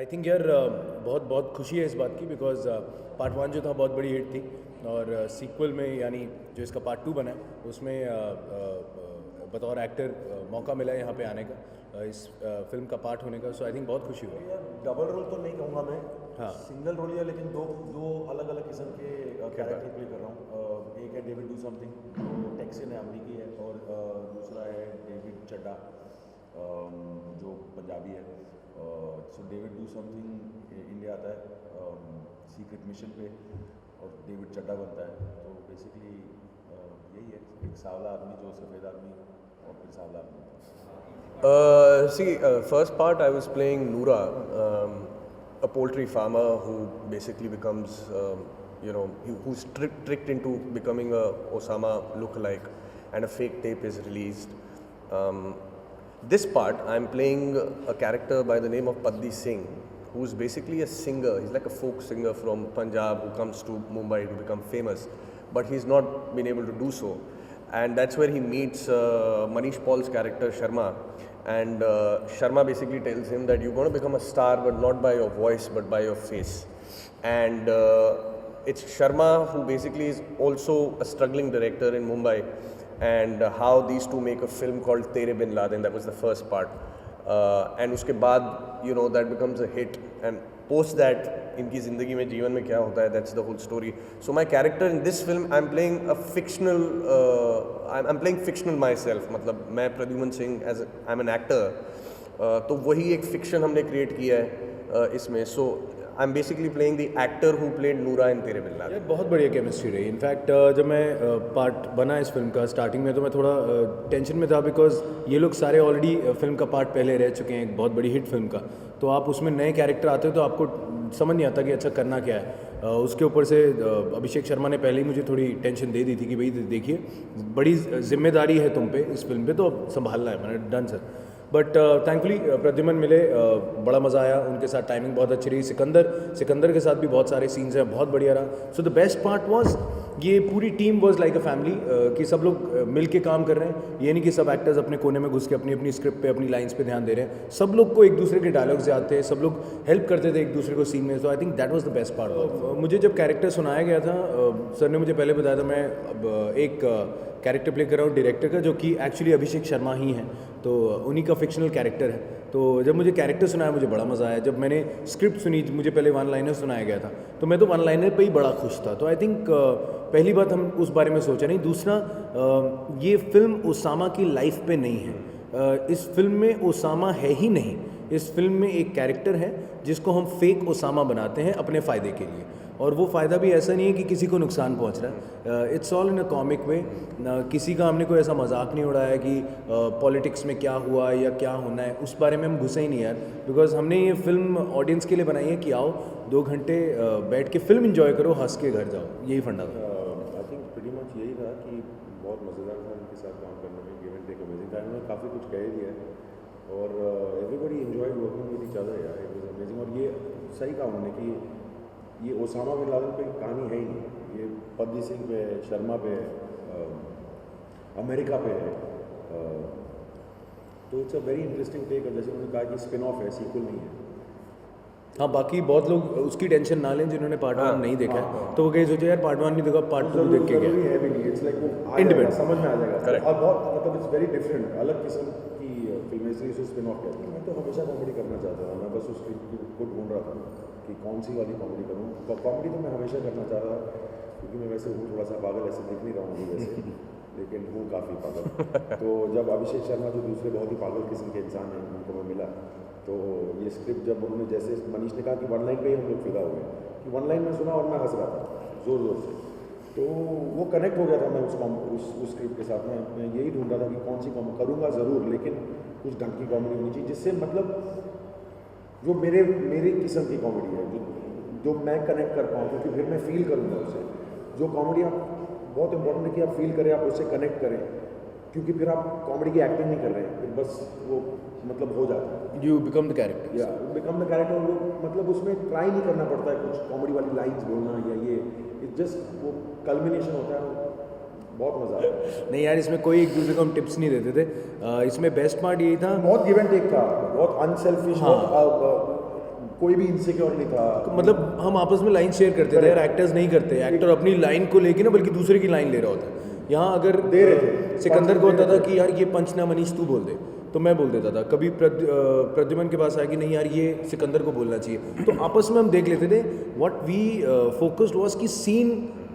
I think यार बहुत बहुत खुशी है इस बात की बिकॉज पार्ट वन जो था बहुत बड़ी हिट थी और सीक्वल में यानी जो इसका पार्ट टू बना है उसमें बतौर एक्टर मौका मिला है यहाँ पे आने का इस फिल्म का पार्ट होने का। सो आई थिंक बहुत खुशी हुई। यार डबल रोल तो नहीं कहूँगा मैं, हाँ। सिंगल रोल ही है, लेकिन दो दो अलग अलग किस्म के कैरेक्टर प्ले कर रहा हूँ। एक है डेविड डू समथिंग जो टेक्सियन है, अमरीकी है, और दूसरा है डेविड चड्डा जो पंजाबी है। सो डेविड डू समथिंग इंडिया आता है सीक्रेट मिशन पे और डेविड चड्डा बनता है। तो बेसिकली यही है, एक सावला आदमी जो सफ़ेद आदमी और फिर सावला आदमी। First part I was playing Noora, a poultry farmer who basically becomes, who's tricked into becoming a Osama lookalike, and a fake tape is released. This part I'm playing a character by the name of Paddi Singh, who's basically a singer. He's like a folk singer from Punjab who comes to Mumbai to become famous, but he's not been able to do so. And that's where he meets Manish Paul's character Sharma, and Sharma basically tells him that you're going to become a star, but not by your voice but by your face. And it's Sharma who basically is also a struggling director in Mumbai, and how these two make a film called Tere Bin Laden. That was the first part, and uske baad that becomes a hit, and post that इनकी ज़िंदगी में जीवन में क्या होता है, that's the whole story. So my character in this film, I'm playing a fictional, I'm playing fictional myself. मतलब मैं Pradyuman Singh as I'm an actor, तो वही एक fiction हमने create किया है इसमें. So I'm basically playing the actor who played Noora in Tere Bin Laden. ये बहुत बढ़िया केमिस्ट्री रही। इनफैक्ट जब मैं पार्ट बना इस फिल्म का स्टार्टिंग में तो मैं थोड़ा टेंशन में था बिकॉज ये लोग सारे ऑलरेडी फिल्म का पार्ट पहले रह चुके हैं एक बहुत बड़ी हिट फिल्म का, तो आप उसमें नए कैरेक्टर आते हो तो आपको समझ नहीं आता कि अच्छा करना क्या है। उसके ऊपर से अभिषेक शर्मा ने पहले ही मुझे थोड़ी टेंशन दे दी थी कि भाई देखिए बड़ी जिम्मेदारी है तुम पे इस फिल्म पे, तो अब संभालना है। मैंने done sir, but thankfully Pradyuman मिले, बड़ा मज़ा आया उनके साथ, टाइमिंग बहुत अच्छी रही। सिकंदर के साथ भी बहुत सारे सीन्स हैं, बहुत बढ़िया रहा। So the best part was ये पूरी team was like a family, कि सब लोग मिल के काम कर रहे हैं। ये नहीं कि सब एक्टर्स अपने कोने में घुस के अपनी अपनी स्क्रिप्ट पे अपनी लाइंस पे ध्यान दे रहे हैं। सब लोग को एक दूसरे के डायलॉग्स याद थे, सब लोग हेल्प करते थे एक दूसरे को सीन में। So I think that was the best part. मुझे जब कैरेक्टर सुनाया गया था, सर ने मुझे पहले बताया था मैं अब एक कैरेक्टर प्ले कर रहा हूँ डायरेक्टर का, जो कि एक्चुअली अभिषेक शर्मा ही हैं, तो उन्हीं का फिक्शनल कैरेक्टर है। तो जब मुझे कैरेक्टर सुनाया मुझे बड़ा मज़ा आया। जब मैंने स्क्रिप्ट सुनी, मुझे पहले वन लाइनर सुनाया गया था, तो मैं तो वन लाइनर पे ही बड़ा खुश था। तो आई थिंक पहली बात हम उस बारे में सोचा नहीं। दूसरा, ये फिल्म ओसामा की लाइफ पे नहीं है। इस फिल्म में ओसामा है ही नहीं। इस फिल्म में एक कैरेक्टर है जिसको हम फेक ओसामा बनाते हैं अपने फ़ायदे के लिए, और वो फ़ायदा भी ऐसा नहीं है कि किसी को नुकसान पहुंच रहा है। It's all in a comic way. किसी का हमने कोई ऐसा मजाक नहीं उड़ाया कि पॉलिटिक्स में क्या हुआ या क्या होना है, उस बारे में हम घुसे ही नहीं यार। बिकॉज हमने ये फिल्म ऑडियंस के लिए बनाई है कि आओ 2 घंटे बैठ के फिल्म एंजॉय करो, हंस के घर जाओ, यही फंडा था। आई थिंक प्रीटी मच यही था कि बहुत मज़ेदार था उनके साथ काम करने में। गिव एंड टेक अमेजिंग था, उन्होंने काफ़ी कुछ कह दिया है, और everybody enjoyed working with each other यार, इट वाज अमेजिंग। और ये सही कहा उन्होंने कि ये ओसामा बिन लादेन पे कहानी है ही नहीं, ये पद्दी सिंह पे, शर्मा पे, अमेरिका पे है। तो it's a very interesting take. जैसे उन्होंने कहा कि स्पिन ऑफ है, सीक्वल नहीं है। हाँ, बाकी बहुत लोग उसकी टेंशन ना लें जिन्होंने पार्ट 1 नहीं देखा है, तो वो कहीं सोचे यार पार्ट 1 नहीं देखा, पार्ट 2 देख के गया। है भी नहीं, इट्स लाइक वो Independent. समझ में आ जाएगा। Correct. और बहुत मतलब इट्स वेरी डिफरेंट, अलग किस्म की फिल्म, इसलिए उसे स्पिन ऑफ कहते हैं। मैं तो हमेशा कॉमेडी करना चाहता था, मैं बस उसकी को ढूंढ रहा था कि कौन सी वाली कॉमेडी करूँ। कॉमेडी तो मैं हमेशा करना चाह रहा था, क्योंकि मैं वैसे हूँ थोड़ा सा पागल, ऐसे दिख नहीं रहा हूँ वैसे, लेकिन हूँ काफ़ी पागल। तो जब अभिषेक शर्मा जो दूसरे बहुत ही पागल किस्म के इंसान हैं उनको मैं मिला, तो ये स्क्रिप्ट जब उन्होंने, जैसे मनीष ने कहा कि वन लाइन पे ही हम लोग फिदा हो गए, कि वन लाइन में सुना और मैं हंस रहा था ज़ोर ज़ोर से, तो वो कनेक्ट हो गया था। मैं उस स्क्रिप्ट के साथ में मैं यही ढूंढ रहा था कि कौन सी कॉमेडी करूँगा ज़रूर, लेकिन कुछ ढंग की कॉमेडी होनी चाहिए, जिससे मतलब जो मेरी किस्म की कॉमेडी है, जो मैं कनेक्ट कर पाऊँ, क्योंकि फिर मैं फील करूँगा उसे। जो कॉमेडी आप, बहुत इंपॉर्टेंट है कि आप फील करें, आप उससे कनेक्ट करें, क्योंकि फिर आप कॉमेडी की एक्टिंग नहीं कर रहे हैं, फिर बस वो मतलब हो जाता है। You become the character. या बिकम द कैरेक्टर। वो मतलब उसमें ट्राई नहीं करना पड़ता है कुछ कॉमेडी वाली लाइंस बोलना या ये, इट जस्ट वो कल्मिनेशन होता है, बहुत मज़ा आता है। नहीं यार, इसमें कोई एक दूसरे को हम टिप्स नहीं देते थे। इसमें बेस्ट पार्ट यही था, बहुत गिव एंड टेक था, बहुत अनसेल्फिश। कोई भी इनसिक्योर नहीं था। मतलब हम आपस में लाइन शेयर करते थे यार, एक्टर्स नहीं करते, एक्टर अपनी लाइन को लेके ना बल्कि दूसरे की लाइन ले रहा होता है। यहाँ अगर दे रहे थे, सिकंदर को होता था कि यार ये पंच ना मनीष तू बोल दे, तो मैं बोल देता था। कभी प्रद्युमन के पास आया कि नहीं यार ये सिकंदर को बोलना चाहिए, तो आपस में हम देख लेते थे। व्हाट वी फोकस्ड वाज कि सीन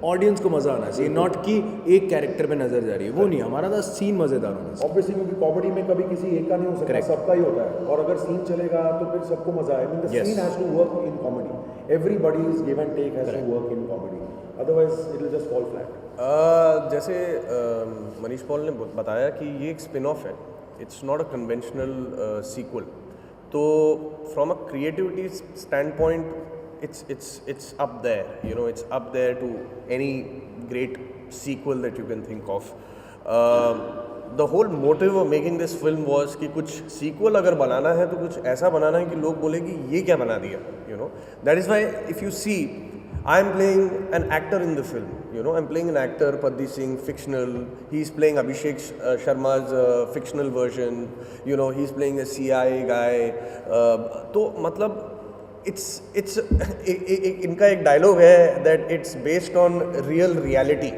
ऑडियंस को मजा आना चाहिए, नॉट कि एक कैरेक्टर पे नजर जा रही है, वो नहीं, हमारा था सीन मजेदार होना चाहिए। ऑब्वियसली क्योंकि कॉमेडी में कभी किसी एक का नहीं हो सकता, Correct. सबका ही होता है। और अगर सीन चलेगा तो फिर सबको मजा आए। The Yes. Scene has to work in comedy, everybody is give and take has to work in comedy, otherwise it will just fall flat. जैसे मनीष पॉल ने बताया कि ये एक स्पिन ऑफ है, it's not a conventional sequel. तो from a creativity standpoint it's up there, you know, it's up there to any great sequel that you can think of. The whole motive of making this film was कि कुछ sequel अगर बनाना है तो कुछ ऐसा बनाना है कि लोग बोले कि ये क्या बना दिया, you know. That is why if you see, I am playing an actor in the film, you know, I'm playing an actor, Paddi Singh, fictional, he's playing Abhishek Sharma's fictional version, you know, he's playing a CIA guy. तो मतलब it's इनका एक dialogue है that it's based on real reality,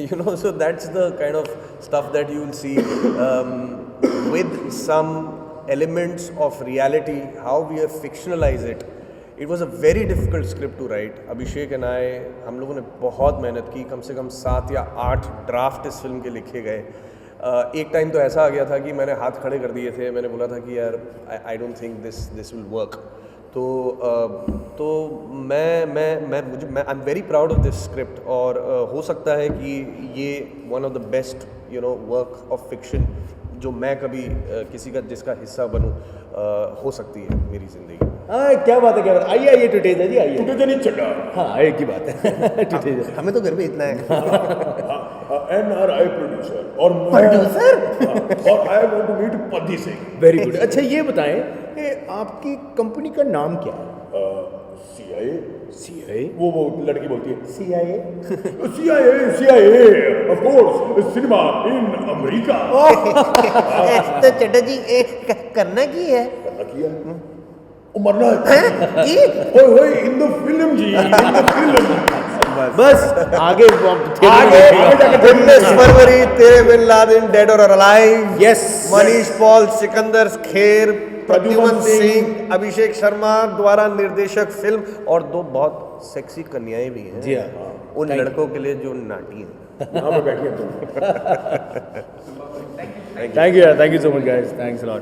you know, so that's the kind of stuff that you will see with some elements of reality, how we have fictionalized it. It was a very difficult script to write. Abhishek and I, हम लोगों ने बहुत मेहनत की, कम से कम 7 या 8 draft इस film के लिखे गए। एक टाइम तो ऐसा आ गया था कि मैंने हाथ खड़े कर दिए थे, मैंने बोला था कि यार I don't think this will work. तो मैं I am very proud of this script, और हो सकता है कि ये one of the best, you know, work of fiction जो मैं कभी किसी का जिसका हिस्सा बनूं हो सकती है मेरी ज़िंदगी। हाँ, क्या बात है, क्या बात है। आइए आइए टुटेजा जी, आइए। टुटेजा नहीं चड्डा। हाँ, एक ही बात है। टुटेजा हमें तो घर में इतना है। NRI प्रोड्यूसर और प्रोड्यूसर और I want to meet Paddi Singh. Very good. अच्छा ये बताएं कि आपकी कंपनी का नाम क्या है? CIA। वो लड़की बोलती है CIA of course, cinema in America. तो चड्डा जी करना की है? करना किया वो मरना है। ओए इन द फिल्म जी, इन द फिल्म। बस आगे आगे 19 फरवरी, तेरे बिन लादेन डेड और अलाइव। Yes, मनीष पॉल, सिकंदर खेर, प्रद्युमन सिंह, अभिषेक शर्मा द्वारा निर्देशक फिल्म, और 2 बहुत सेक्सी कन्याएं भी हैं। जी हाँ। उन लड़कों के लिए जो नाटी हैं। यहाँ पे बैठिए तुम। Thank you so much guys, thanks a lot.